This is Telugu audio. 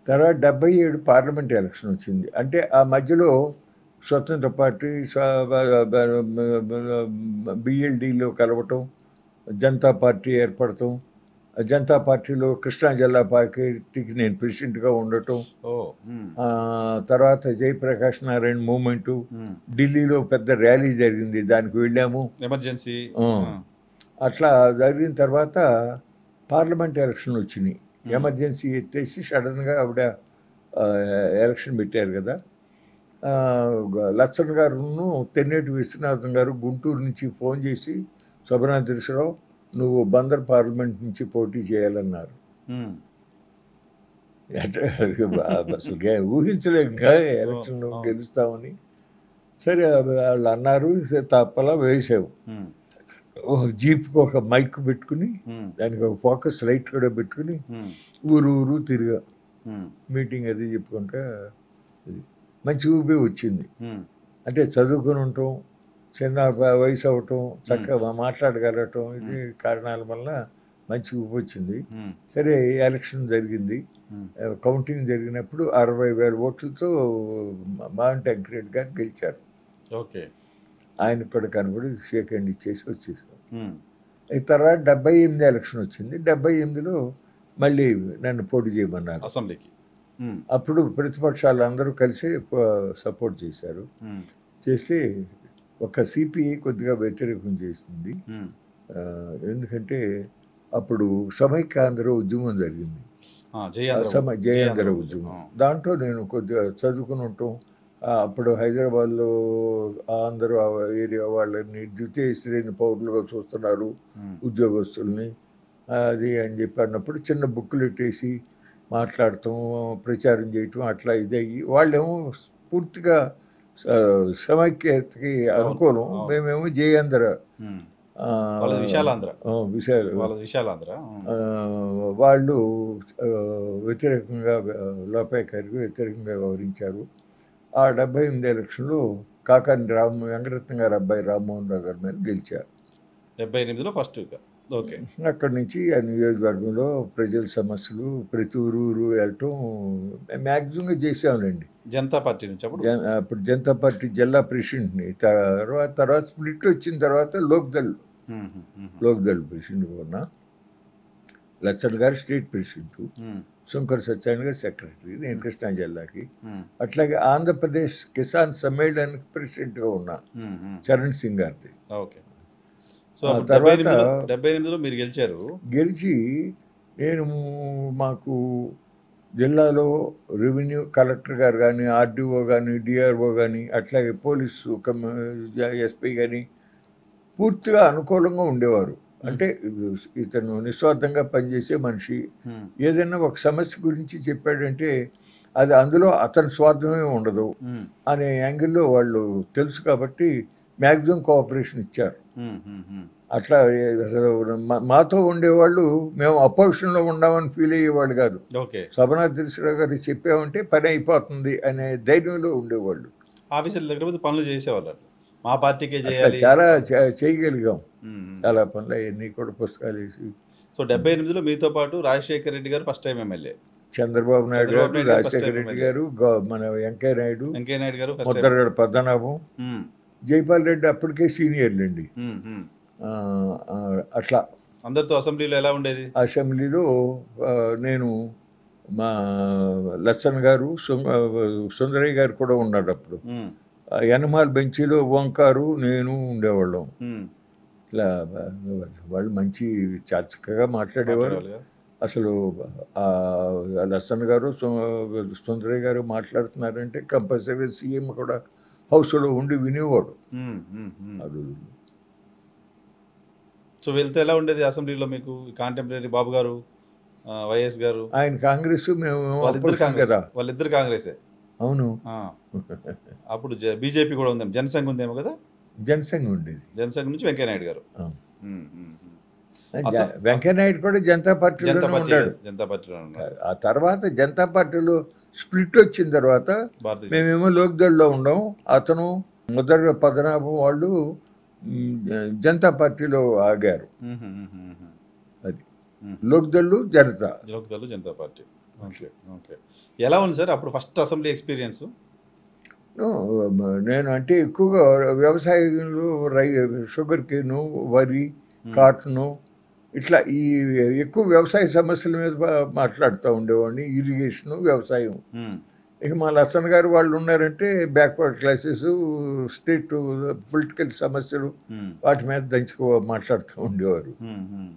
తర్వాత 77 పార్లమెంట్ ఎలక్షన్ వచ్చింది. అంటే ఆ మధ్యలో స్వతంత్ర పార్టీ బిఎల్డీలో కలవటం, జనతా పార్టీ ఏర్పడటం, జనతా పార్టీలో కృష్ణా జిల్లా పార్టీకి నేను ప్రెసిడెంట్గా ఉండటం, తర్వాత జయప్రకాష్ నారాయణ మూమెంటు, ఢిల్లీలో పెద్ద ర్యాలీ జరిగింది, దానికి వెళ్ళాము, ఎమర్జెన్సీ. అట్లా జరిగిన తర్వాత పార్లమెంట్ ఎలక్షన్ వచ్చినాయి. ఎమర్జెన్సీ ఎత్తేసి సడన్గా ఆవిడ ఎలక్షన్ పెట్టారు కదా. లచ్చన్ గారును తెన్నేటి విశ్వనాథం గారు గుంటూరు నుంచి ఫోన్ చేసి, శోభనాద్రీశ్వరరావు నువ్వు బందర్ పార్లమెంట్ నుంచి పోటీ చేయాలన్నారు. అంటే అసలు ఊహించలేక ఎలక్షన్ గెలుస్తామని. సరే వాళ్ళు అన్నారు, తప్పలా వేసావు. జీప్కి ఒక మైక్ పెట్టుకుని, దానికి ఒక ఫోకస్ లైట్ కూడా పెట్టుకుని ఊరు ఊరు తిరిగా మీటింగ్ అది చెప్పుకుంటే మంచి ఊపి వచ్చింది. అంటే చదువుకుని ఉండటం, చిన్న వయసు అవటం, చక్కగా మాట్లాడగలగటం, ఇది కారణాల వల్ల మంచి ఊపి వచ్చింది. సరే ఎలక్షన్ జరిగింది. కౌంటింగ్ జరిగినప్పుడు 60,000 ఓట్లతో మావెన్ వెంకటరెడ్డి గారు గెలిచారు. ఓకే, ఆయనకు కూడా కనబడి షేక్ హ్యాండ్ ఇచ్చేసి వచ్చేసాం. తర్వాత 78 ఎలక్షన్ వచ్చింది. 78లో మళ్ళీ నన్ను పోటీ చేయమన్నారు అసెంబ్లీకి. అప్పుడు ప్రతిపక్షాలు అందరూ కలిసి సపోర్ట్ చేశారు. చేసి ఒక సిపిఐ కొద్దిగా వ్యతిరేకం చేసింది. ఎందుకంటే అప్పుడు సమైక్యాంధ్ర ఉద్యమం జరిగింది, జయాంధ్ర ఉద్యమం. దాంట్లో నేను కొద్దిగా చదువుకుని ఉంటాం. అప్పుడు హైదరాబాద్లో అందరూ ఏరియా వాళ్ళని ద్వితీయ శ్రేణి పౌరులుగా చూస్తున్నారు, ఉద్యోగస్తుల్ని అది అని చెప్పి అన్నప్పుడు చిన్న బుక్లెట్ వేసి మాట్లాడటం, ప్రచారం చేయటం, అట్లా ఇదయ్యి వాళ్ళేమో పూర్తిగా సమైక్యతకి అనుకూలం, మేమేమో జయాంధ్ర వాళ్ళు వ్యతిరేకంగా, లోపాయకారికి వ్యతిరేకంగా వ్యవహరించారు. ఆ 78 ఎలక్షన్లో కాకాని వెంకటరత్నం గారు అబ్బాయి రామ్మోహన్ రావు గారి మీద గెలిచారు. 78లో ఫస్ట్. ఓకే, అక్కడి నుంచి ఆ నియోజకవర్గంలో ప్రజల సమస్యలు ప్రతి ఊరు వెళ్ళటం మ్యాక్సిమంగా చేసాములేండి. జనతా పార్టీ నుంచి అప్పుడు జనతా పార్టీ జిల్లా ప్రెసిడెంట్ని, తర్వాత స్ప్లిట్ వచ్చిన తర్వాత లోక్దల్ ప్రెసిడెంట్గా ఉన్నా. లచ్చన్ గారు స్టేట్ ప్రెసిడెంట్, శంకర్ సత్యనారాయణ గారు సెక్రటరీ, నేను కృష్ణా జిల్లాకి. అట్లాగే ఆంధ్రప్రదేశ్ కిసాన్ సమ్మేళనానికి ప్రెసిడెంట్గా ఉన్నా, చరణ్ సింగ్ గారిది. తర్వాత 78లో మీరు గెలిచారు. గెలిచి నేను మాకు జిల్లాలో రెవెన్యూ కలెక్టర్ గారు కానీ, ఆర్డీఓ కానీ, డిఆర్ఓ కానీ, అట్లాగే పోలీసు ఎస్పీ కానీ పూర్తిగా అనుకూలంగా ఉండేవారు. అంటే ఇతను నిస్వార్థంగా పనిచేసే మనిషి, ఏదైనా ఒక సమస్య గురించి చెప్పాడంటే అది అందులో అతని స్వార్థమే ఉండదు అనే యాంగిల్లో వాళ్ళు తెలుసు కాబట్టి మ్యాక్సిమం కోఆపరేషన్ ఇచ్చారు. అట్లా అసలు మాతో ఉండేవాళ్ళు మేము అపోజిషన్లో ఉన్నామని ఫీల్ అయ్యేవాళ్ళు కాదు. శోభనాద్రీశ్వరరావు గారు చెప్పామంటే పని అయిపోతుంది అనే ధైర్యంలో ఉండేవాళ్ళు. ఆఫీసర్ల దగ్గర పనులు చేసేవాళ్ళు, మా పార్టీకే చాలా చేయగలిగాం, చాలా పనులు అవన్నీ కూడా పుస్తకాలు వేసి. సో 78లో మీతో పాటు రాజశేఖర రెడ్డి గారు first time MLA, Chandrababu Naidu గారు, రాజశేఖర రెడ్డి గారు, మన వెంకయ్య నాయుడు గారు, ముద్రగడ పద్మనాభం, జైపాల్ రెడ్డి అప్పటికే సీనియర్లండి. అట్లా అందరితో అసెంబ్లీలో ఎలా ఉండేది? అసెంబ్లీలో నేను, మా లచ్చన్ గారు, సుందరయ్య గారు కూడా ఉన్నాడు అప్పుడు. యనమాల్ బెంచీలో ఓంకారు, నేను ఉండేవాళ్ళం. ఇట్లా వాళ్ళు మంచి చక్కగా మాట్లాడేవారు. అసలు లచ్చన్ గారు, సుందరయ్య గారు మాట్లాడుతున్నారంటే కంపల్సరీ సీఎం కూడా హౌస్లో ఉండి వినేవాడు. అది సో వెళ్తే ఎలా ఉండేది అసెంబ్లీలో మీకు? కాంటెంపరీ బాబు గారు, వైఎస్ గారు, ఆయన కాంగ్రెస్, మేము కదా. వాళ్ళిద్దరు కాంగ్రెసే. అవును. అప్పుడు బీజేపీ కూడా ఉందేమో, జనసంఘ్ ఉందేమో కదా. జనసంఘ్ ఉండేది. జనసంఘ్ నుంచి వెంకయ్యనాయుడు గారు. వెంకయ్యనాయుడు కూడా జనతా పార్టీలో ఉన్నాడు. ఆ తర్వాత జనతా పార్టీలో స్ప్లిట్ వచ్చిన తర్వాత మేమేమో లోక్దళ్లో ఉండం, అతను ముద్రగడ పద్మనాభం వాళ్ళు జనతా పార్టీలో ఆగారు. అది లోక్దళ్ళు జనతా పార్టీ. ఓకే. ఓకే. ఎలా ఉంది సార్ అప్పుడు ఫస్ట్ అసెంబ్లీ ఎక్స్‌పీరియన్స్? నో, నేను అంటే ఎక్కువగా వ్యవసాయంలో షుగర్ కేను, వరి, హ్మ్. కాటను ఇట్లా ఈ ఎక్కువ వ్యవసాయ సమస్యల మీద మాట్లాడుతూ ఉండేవాడిని. ఇరిగేషను, వ్యవసాయం. హ్మ్. ఇక మా లచ్చన్న గారు వాళ్ళు ఉన్నారంటే బ్యాక్వర్డ్ క్లాసెస్, స్టేట్ పొలిటికల్ సమస్యలు హ్మ్. వాటి మీద దంచుకో మాట్లాడుతూ ఉండేవారు. హ్మ్. హ్మ్.